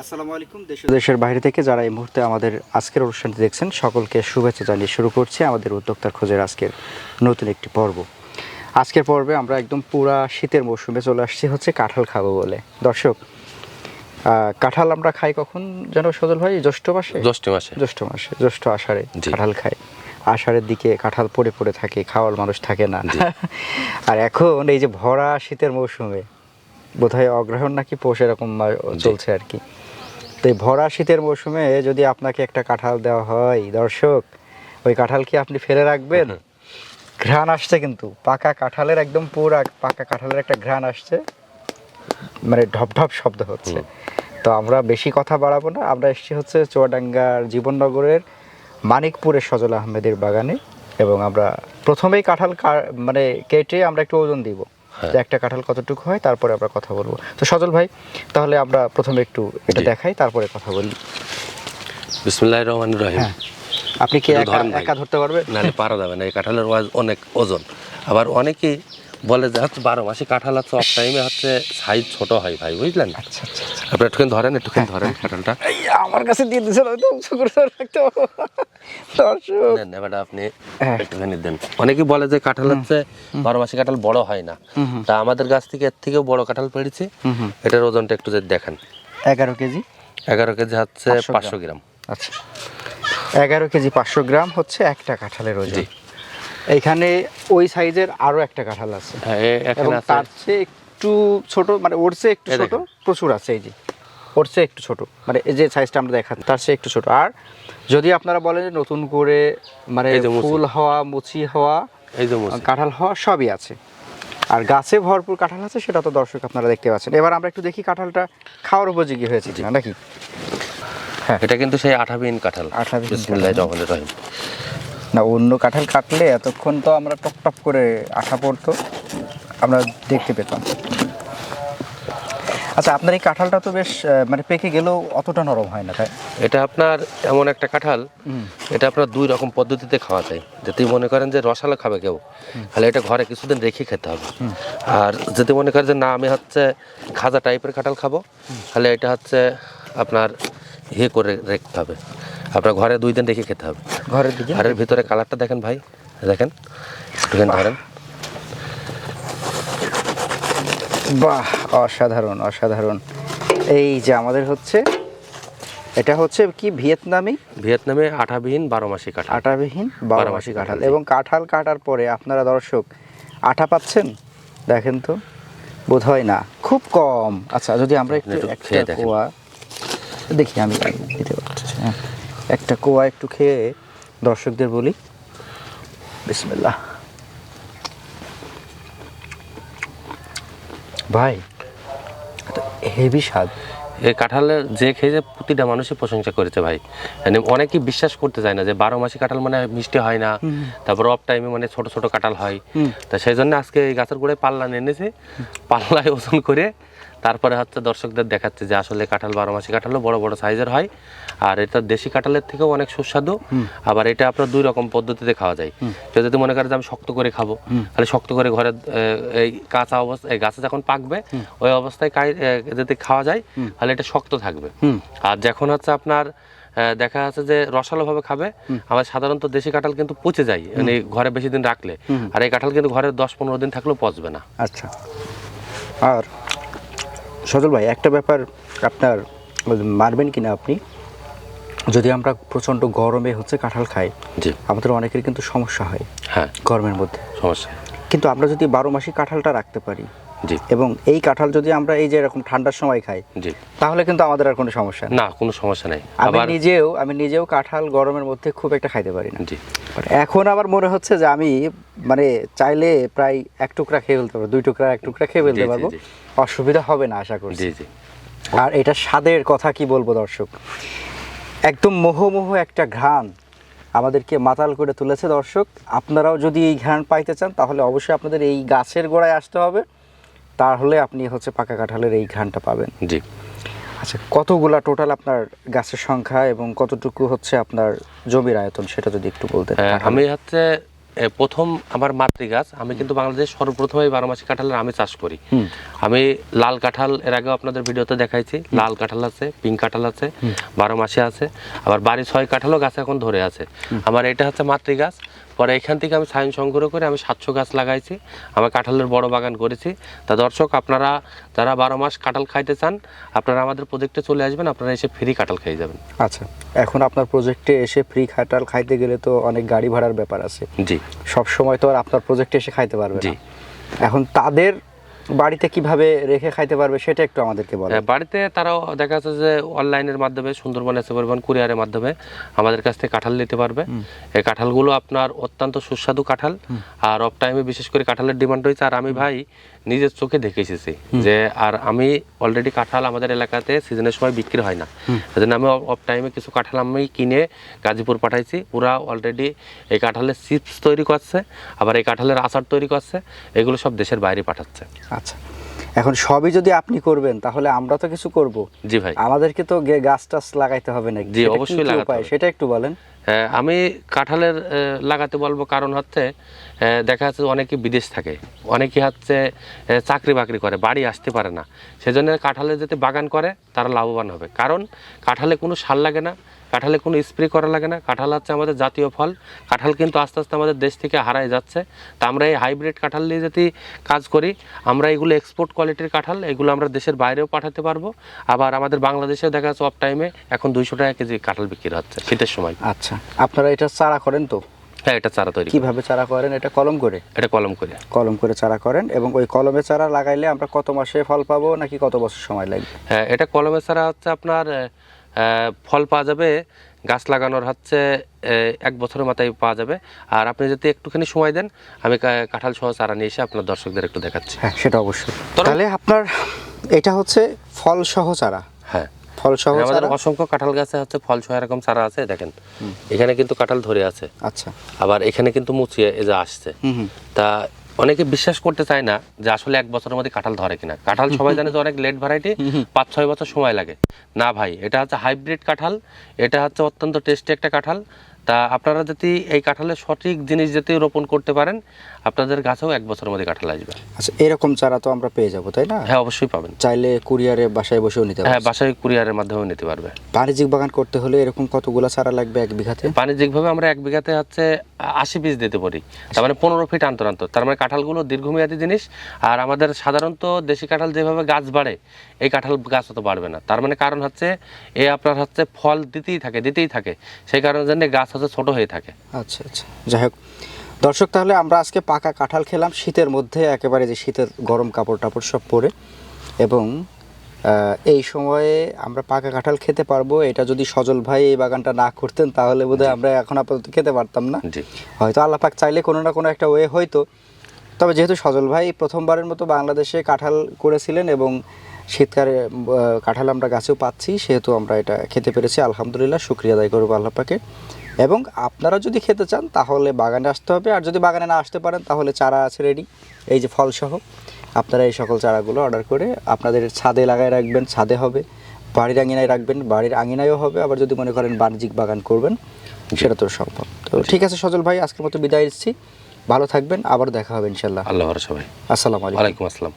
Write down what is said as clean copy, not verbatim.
আসসালামু আলাইকুম। দেশের বাইরে থেকে যারা এই মুহূর্তে আমাদের আজকের অনুষ্ঠানটি দেখছেন সকলকে শুভেচ্ছা জানিয়ে শুরু করছি আমাদের উদ্যোক্তার খোঁজের আজকের নতুন একটি পর্ব। আজকের পর্বে আমরা একদম পুরা শীতের মৌসুমে চলে আসছি হচ্ছে কাঁঠাল খাবো বলে। দর্শক, কাঁঠাল আমরা খাই কখন যেন সজল ভাই? জ্যৈষ্ঠ মাসে জ্যৈষ্ঠ আষাঢ়ে কাঁঠাল খাই। আষাঢ়ের দিকে কাঁঠাল পড়ে পড়ে থাকে, খাওয়ার মানুষ থাকে না। আর এখন এই যে ভরা শীতের মৌসুমে বোধহয় অগ্রহায়ণ নাকি পৌষ এরকম চলছে আর কি। তো এই ভরা শীতের মৌসুমে যদি আপনাকে একটা কাঁঠাল দেওয়া হয় দর্শক, ওই কাঁঠাল কি আপনি ফেলে রাখবেন? ঘ্রাণ আসছে কিন্তু পাকা কাঁঠালের, একদম পুরা পাকা কাঁঠালের একটা ঘ্রাণ আসছে, মানে ঢপ ঢপ শব্দ হচ্ছে। তো আমরা বেশি কথা বাড়াবো না, আমরা এসেছি হচ্ছে চুয়াডাঙ্গার জীবননগরের মানিকপুরের সজল আহমেদের বাগানে, এবং আমরা প্রথমেই কাঁঠাল মানে কেটে আমরা একটু ওজন দিব যে একটা কাঁঠাল কতটুকু হয়, তারপরে আমরা কথা বলবো। তো সজল ভাই, তাহলে আমরা প্রথমে একটু এটা দেখাই, তারপরে কথা বলি। বিসমিল্লাহির রহমানির রহিম। আপনি কি একা ধরতে পারবেন? নাহলে পারা যাবে না, এই কাঁঠালের অনেক ওজন। আবার অনেকেই বলে যে হচ্ছে 12 মাসে কাঁঠাল হচ্ছে অফ টাইমে হচ্ছে সাইজ ছোট হয় ভাই, বুঝলেন? আচ্ছা আচ্ছা, আপনি একটুখানি ধরেন কাঁঠালটা। আমার কাছে দিয়ে দিয়েছেন, হয়তো উঁচু করে রাখতে হবে। দর্শক নেন, এবার আপনি একটুখানি দেন। অনেকেই বলে যে কাঁঠাল হচ্ছে 12 মাসে কাঁঠাল বড় হয় না, তা আমাদের গাছ থেকে এর থেকেও বড় কাঁঠাল পেড়েছি। এটার ওজনটা একটু যদি দেখেন, 11 কেজি। 11 কেজি হচ্ছে 500 গ্রাম। আচ্ছা, 11 কেজি 500 গ্রাম হচ্ছে একটা কাঁঠালের ওজন। এইখানে ওই সাইজের আরো একটা কাঁঠাল আছে, এবং তার চেয়ে একটু ছোট, মানে ওর চেয়ে একটু ছোট প্রচুর আছে। এই যে ওর চেয়ে একটু ছোট, মানে এই যে সাইজটা আমরা দেখাচ্ছি তার চেয়ে একটু ছোট। আর যদি আপনারা বলেন যে নতুন করে মানে ফুল হওয়া, মুচি হওয়া, এই যে কাঁঠাল হওয়া সবই আছে, আর গাছে ভরপুর কাঁঠাল আছে, সেটা তো দর্শক আপনারা দেখতে পাচ্ছেন। এবার আমরা একটু দেখি কাঁঠালটা খাওয়ার উপযোগী হয়েছে কিনা নাকি। হ্যাঁ, এটা কিন্তু সেই 28 কাঁঠাল। বিসমিল্লাহির রহমানির রহিম। না, অন্য কাঁঠাল কাটলে এতক্ষণ তো আমরা টপ টপ করে আঠা পড়তো, আমরা দেখতে পেতাম। আচ্ছা, আপনার এই কাঁঠালটা তো বেশ মানে পেকে গেলেও অতটা নরম হয় না, তাই? এটা আপনার এমন একটা কাঁঠাল, এটা আপনার 2 রকম পদ্ধতিতে খাওয়া যায়। যদি মনে করেন যে রসালো খাবে কেউ, তাহলে এটা ঘরে কিছুদিন রেখে খেতে হবে। আর যদি মনে করেন যে না, আমি হচ্ছে খাজা টাইপের কাঁঠাল খাবো, তাহলে এটা হচ্ছে আপনার করে রাখতে হবে, আপনার ঘরে 2 দিন রেখে খেতে হবে। ঘরের দিকে। আর এর ভিতরে কালারটা দেখেন ভাই, দেখেন একটুখানি ধরেন। বাহ, অসাধারণ অসাধারণ। এই যে আমাদের হচ্ছে, এটা হচ্ছে কি ভিয়েতনামে আঠাবিহীন 12 মাসি কাঁঠাল। আঠাবিহীন 12 মাসি কাঁঠাল। এবং কাঁঠাল কাটার পরে আপনারা দর্শক আঠা পাচ্ছেন, দেখেন তো, বোধ হয় না, খুব কম। আচ্ছা, যদি আমরা একটু একটা কোয়া দেখি, আমি দিতে পারছি, হ্যাঁ, একটা কোয়া একটু খেয়ে দর্শকদের বলি। বিসমিল্লাহ। ভাই, হেভি স্বাদ। এই কাঁঠালের যে খেয়েছে প্রতিটা মানুষই প্রশংসা করেছে ভাই। মানে অনেকেই বিশ্বাস করতে চায় না যে 12 মাসি কাঁঠাল মানে মিষ্টি হয় না, তারপর অফ টাইমে মানে ছোট ছোট কাঁঠাল হয়। তা সেই জন্য আজকে এই গাছের গোড়ায় পাল্লা এনেছে, পাল্লায় ওজন করে তারপরে হচ্ছে দর্শকদের দেখাচ্ছে যে আসলে কাঁঠাল 12 মাসি কাঁঠালও বড় বড় সাইজের হয়, আর এটা দেশি কাঁঠালের থেকেও অনেক সুস্বাদু। আবার এটা আপনার 2 রকম পদ্ধতিতে খাওয়া যায়। কেউ যদি মনে করে যে আমি শক্ত করে খাবো, তাহলে শক্ত করে ঘরে এই কাঁচা অবস্থা, এই গাছে যখন পাকবে ওই অবস্থায় যদি খাওয়া যায় তাহলে এটা শক্ত থাকবে। আর যখন হচ্ছে আপনার দেখা যাচ্ছে যে রসালো ভাবে খাবে, আমার সাধারণত দেশি কাঁঠাল কিন্তু পচে যায় মানে ঘরে বেশি দিন রাখলে, আর এই কাঁঠাল কিন্তু ঘরে 10-15 দিন থাকলেও পচবে না। আচ্ছা, আর সজল ভাই একটা ব্যাপার আপনার মারবেন কিনা আপনি, যদি আমরা প্রচণ্ড গরমে হচ্ছে কাঁঠাল খাই, আমাদের অনেকের কিন্তু সমস্যা হয়। হ্যাঁ, গরমের মধ্যে সমস্যা, কিন্তু আমরা যদি 12 মাসি কাঁঠালটা রাখতে পারি, এবং এই কাঁঠাল যদি আমরা এই যে এরকম ঠান্ডার সময় খাই, তাহলে কিন্তু আমাদের আর কোনো সমস্যা নেই। না, কোনো সমস্যা নেই। আমি নিজেও কাঁঠাল গরমের মধ্যে খুব একটা খাইতে পারি না। এখন আবার মনে হচ্ছে যে আমি মানে চাইলে প্রায় 1 টুকরা খেয়ে ফেলতে পারবো, 2 টুকরা 1 টুকরা খেয়ে ফেলতে পারবো, অসুবিধা হবে না আশা করছি। আর এটা স্বাদের কথা কি বলবো দর্শক, একদম মোহমোহ একটা ঘ্রাণ আমাদেরকে মাতাল করে তুলেছে। দর্শক, আপনারাও যদি এই ঘ্রাণ পাইতে চান তাহলে অবশ্যই আপনাদের এই গাছের গোড়ায় আসতে হবে, তাহলে আপনি হচ্ছে পাকা কাঁঠালের এই ঘ্রাণটা পাবেন। জি। আচ্ছা, কতগুলা টোটাল আপনার গাছের সংখ্যা এবং কতটুকু হচ্ছে আপনার জমির আয়তন, সেটা যদি একটু বলতেন। আমি হচ্ছে প্রথম আমার মাতৃ গাছ, আমি কিন্তু বাংলাদেশ সর্বপ্রথম এই 12 মাসি কাঁঠালের আমি চাষ করি। আমি লাল কাঁঠাল এর আগেও আপনাদের ভিডিওতে দেখাইছি, লাল কাঁঠাল আছে, পিঙ্ক কাঁঠাল আছে, 12 মাসি আছে, আবার বাড়ি 6 কাঁঠালও গাছ এখন ধরে আছে। আমার এটা হচ্ছে মাতৃ গাছ। পরে এখান থেকে আমি সাইন সংগ্রহ করে আমি 700 গাছ লাগাইছি, আমি কাঁঠালের বড় বাগান করেছি। তা দর্শক, আপনারা যারা 12 মাস কাঁঠাল খাইতে চান, আপনারা আমাদের প্রজেক্টে চলে আসবেন, আপনারা এসে ফ্রি কাঁঠাল খেয়ে যাবেন। আচ্ছা, এখন আপনার প্রজেক্টে এসে ফ্রি কাঁঠাল খাইতে গেলে তো অনেক গাড়ি ভাড়ার ব্যাপার আছে। জি, সব সময় তো আর আপনার প্রজেক্টে এসে খাইতে পারবে জি। না। এখন তাদের বাড়িতে কিভাবে রেখে খাইতে পারবে সেটা একটু আমাদেরকে বলেন। বাড়িতে তারাও দেখা যাচ্ছে যে অনলাইনের মাধ্যমে, সুন্দরবন এসে পরিবহন কুরিয়ারের মাধ্যমে আমাদের কাছ থেকে কাঁঠাল নিতে পারবে। এই কাঁঠালগুলো আপনার অত্যন্ত সুস্বাদু কাঁঠাল, আর অফ টাইমে বিশেষ করে কাঁঠালের ডিমান্ড হয়েছে। আর আমি ভাই নিজের চোখে দেখে এসেছি যে, আর আমি অলরেডি কাঁঠাল আমাদের এলাকাতে সিজনের সময় বিক্রি হয় না, সেজন্য আমি অফ টাইমে কিছু কাঁঠাল আমি কিনে গাজীপুর পাঠাইছি। ওরা অলরেডি এই কাঁঠালের চিপস তৈরি করছে, আবার এই কাঁঠালের আচার তৈরি করছে, এগুলো সব দেশের বাইরে পাঠাচ্ছে। আচ্ছা, এখন সবই যদি আপনি করবেন তাহলে আমরা তো কিছু করব। জি ভাই, আমাদেরকে তো গাছ টাছ লাগাইতে হবে নাকি? জি, অবশ্যই লাগাতে হবে। সেটা একটু বলেন। আমি কাঁঠালের লাগাতে বলবো, কারণ হচ্ছে দেখা যাচ্ছে অনেকে বিদেশ থাকে, অনেকে হচ্ছে চাকরি বাকরি করে, বাড়ি আসতে পারে না, সেজন্য কাঁঠালের যাতে বাগান করে তারা লাভবান হবে। কারণ কাঁঠালে কোনো সার লাগে না, কাঁঠালে কোনো স্প্রে করা লাগে না। কাঁঠাল হচ্ছে আমাদের জাতীয় ফল। কাঁঠাল কিন্তু আস্তে আস্তে আমাদের দেশ থেকে হারায় যাচ্ছে। তা আমরা এই হাইব্রিড কাঁঠাল নিয়ে যদি কাজ করি, আমরা এগুলো এক্সপোর্ট কোয়ালিটির কাঁঠাল, এগুলো আমরা দেশের বাইরেও পাঠাতে পারবো। আবার আমাদের বাংলাদেশেও দেখা যাচ্ছে অফ টাইমে এখন 200 টাকা কেজি কাঁঠাল বিক্রি হচ্ছে শীতের সময়। আচ্ছা, আপনারা এটা চারা করেন তো? হ্যাঁ, এটা চারা তৈরি। কিভাবে চারা করেন? এটা কলম করে? এটা কলম করে। কলম করে চারা করেন, এবং ওই কলমে চারা লাগাইলে আমরা কত মাসে ফল পাবো, নাকি কত বছর সময় লাগবে? হ্যাঁ, এটা কলমে চারা হচ্ছে আপনার ফল পাওয়া যাবে, গাছ লাগানোর হচ্ছে 1 বছরের মাথায় পাওয়া যাবে। আর আপনি যদি একটুখানি সময় দেন, আমি কাঁঠাল সহ চারা নিয়ে এসে আপনার দর্শকদের একটু দেখাচ্ছি। হ্যাঁ, সেটা অবশ্যই। তাহলে আপনার এটা হচ্ছে ফল সহ চারা? হ্যাঁ, ফল সহ আমাদের চারা। অসংখ্য কাঁঠাল গাছে হচ্ছে ফল সহ এরকম চারা আছে, দেখেন এখানে কিন্তু কাঁঠাল ধরে আছে। আচ্ছা, আবার এখানে কিন্তু মুচিয়ে এই যে আসছে। তা অনেকে বিশ্বাস করতে চায় না যে আসলে 1 বছরের মধ্যে কাঁঠাল ধরে কিনা। কাঁঠাল সবাই জানে যে অনেক লেট ভ্যারাইটি, 5-6 বছর সময় লাগে। না ভাই, এটা হচ্ছে হাইব্রিড কাঁঠাল, এটা হচ্ছে অত্যন্ত টেস্টি একটা কাঁঠাল। তা আপনারা যদি এই কাঁঠালের সঠিক জিনিস যদি রোপণ করতে পারেন, আপনাদের গাছেও 1 বছরের মধ্যে কাঁঠাল আসবে। আচ্ছা, এরকম চারা তো আমরা পেয়ে যাবো, তাই না? হ্যাঁ, অবশ্যই পাবেন। চাইলে কুরিয়ারে বাসায় বসেও নিতে পারবে? হ্যাঁ, বাসায় কুরিয়ারের মাধ্যমে নিতে পারবে। বাণিজ্যিক বাগান করতে হলে এরকম কতগুলো চারা লাগবে 1 বিঘাতে? বাণিজ্যিকভাবে আমরা 1 বিঘাতে হচ্ছে 80 পিস দিতে পারি, তার মানে 15 ফিট অন্তর অন্তর। তার মানে কাঁঠালগুলো দীর্ঘমেয়াদী জিনিস। আর আমাদের সাধারণত দেশি কাঁঠাল যেভাবে গাছ বাড়ে, এই কাঁঠাল গাছ অত বাড়বে না। তার মানে কারণ হচ্ছে আপনার হচ্ছে ফল দিতেই থাকে, সেই কারণের জন্য গাছ হচ্ছে ছোট হয়ে থাকে। আচ্ছা আচ্ছা, যাই হোক দর্শক, তাহলে আমরা আজকে পাকা কাঁঠাল খেলাম শীতের মধ্যে, একেবারে যে শীতের গরম কাপড় টাপড় সব পরে, এবং এই সময়ে আমরা পাকা কাঁঠাল খেতে পারবো। এটা যদি সজল ভাই এই বাগানটা না করতেন তাহলে বোধহয় আমরা এখন আপাতত খেতে পারতাম না। হয়তো আল্লাহ পাক চাইলে কোনো না কোনো একটা ওয়ে হয়তো। তবে যেহেতু সজল ভাই প্রথমবারের মতো বাংলাদেশে কাঁঠাল করেছিলেন এবং শীতকালে কাঁঠাল আমরা গাছেও পাচ্ছি, সেহেতু আমরা এটা খেতে পেরেছি, আলহামদুলিল্লাহ, শুকরিয়া আদায় করবো আল্লাহ পাকে। এবং আপনারা যদি খেতে চান তাহলে বাগানে আসতে হবে, আর যদি বাগানে না আসতে পারেন তাহলে চারা আছে রেডি, এই যে ফলসহ। আপনারা এই সকল চারাগুলো অর্ডার করে আপনাদের ছাদে লাগায় রাখবেন, ছাদে হবে, বাড়ির আঙিনায় রাখবেন, বাড়ির আঙিনায়ও হবে। আবার যদি মনে করেন বাণিজ্যিক বাগান করবেন, সেটা তো সম্ভব। তো ঠিক আছে সজল ভাই, আজকের মতো বিদায় দিচ্ছি, ভালো থাকবেন, আবার দেখা হবে ইনশাল্লাহ। আল্লাহ ভরসা ভাই। আসসালামু আলাইকুম। ওয়ালাইকুম আসসালাম।